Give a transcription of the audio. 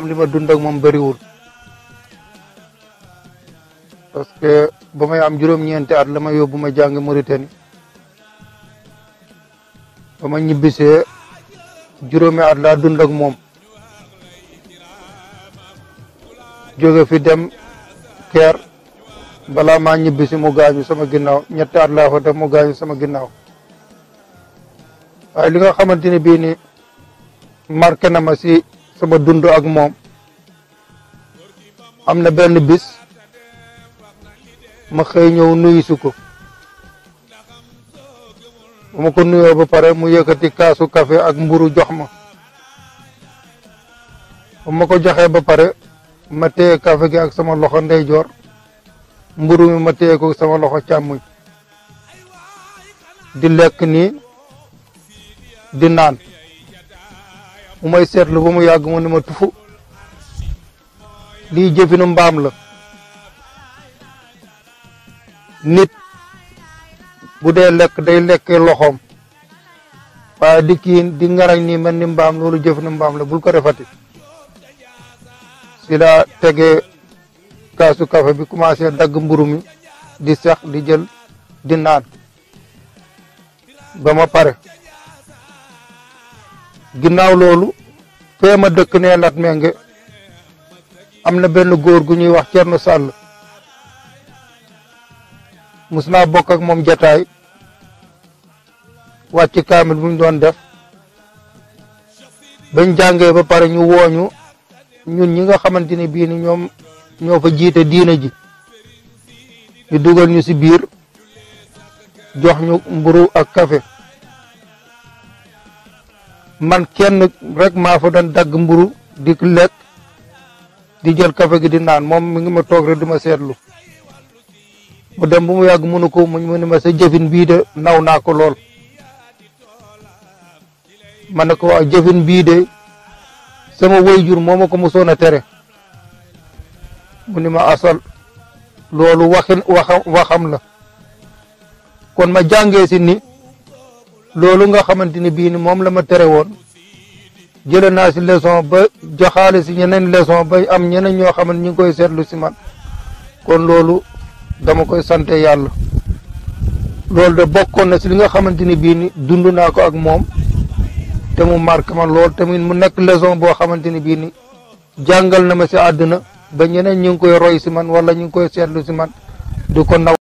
am li ma dund ak moom bëriwul parce que ba may am juróom-ñeenti at la ma yóbbu ma jàng Mauritanie ba ma ñibbisee juróomi at laa dund ak moom jóge fi dem Caire balaa maa ñibbisi mu gaañu sama ginnaaw ñetti at laa fa def mu gaañu sama ginnaaw waaye li nga xamante ne bii ni marqué na ma si sama dund ak moom am na benn bis ma xëy ñëw nuyu si ko bu ma ko nuyoo ba pare mu yëkkati kaasu café ak mburu jox ma bu ma ko joxee ba pare ma téye café gi ak sama loxo ndeyjoor mburu mi ma téye ko sama loxo càmmuñ di lekk nii di naan mu may seetlu ba mu yàgg mu ne ma tufu lii jëfinu mbaam la nit bu dee lekk day lekkee loxoom waaye di kii di ngarañ nii mel ni mbaam loolu jëfinu mbaam la bul ko defati si laa tegee kaasu café bi commencé dagg mburu mi di sex di jël di naan ba ma pare ginnaaw loolu fee ma dëkk nee lat menge am na benn góor gu ñuy wax Cerno Sàll mus naa bokk ak moom jataay wàcc kaamil bu ñu doon def bañ jàngee ba pare ñu wooñu ñun ñi nga xamante ni bii ni ñoom ñoo fa jiite diina ji ñu dugal ñu si biir jox ñu mburu ak café man kenn rek maa fa doon dagg mburu di lekk di jël café gi di naan moom mi ngi ma toog rek di ma seetlu mu dem bu mu yàgg mënu ko mu ne ma sa jëfin bii de naw naa ko lool ma ne ko waa jëfin bii de sama waajur moo ma ko mosoon a tere mu ni ma asal loolu waxam la kon ma jàngee si ni loolu nga xamante ni bii ni moom la ma tere woon jële naa si leçon ba joxaale si ñeneen leçon ba am ñeneen ñoo xam ne ñu ngi koy seetlu si man kon loolu dama koy sante yàlla loolu de bokkoon na si li nga xamante ni bii ni dund naa ko ak moom te mu marqué ma lool tamit mu nekk leçon boo xamante ni bii ni jàngal na ma si àdduna ba ñeneen ñu ngi koy roy si man wala ñu ngi koy seetlu si man di ko naw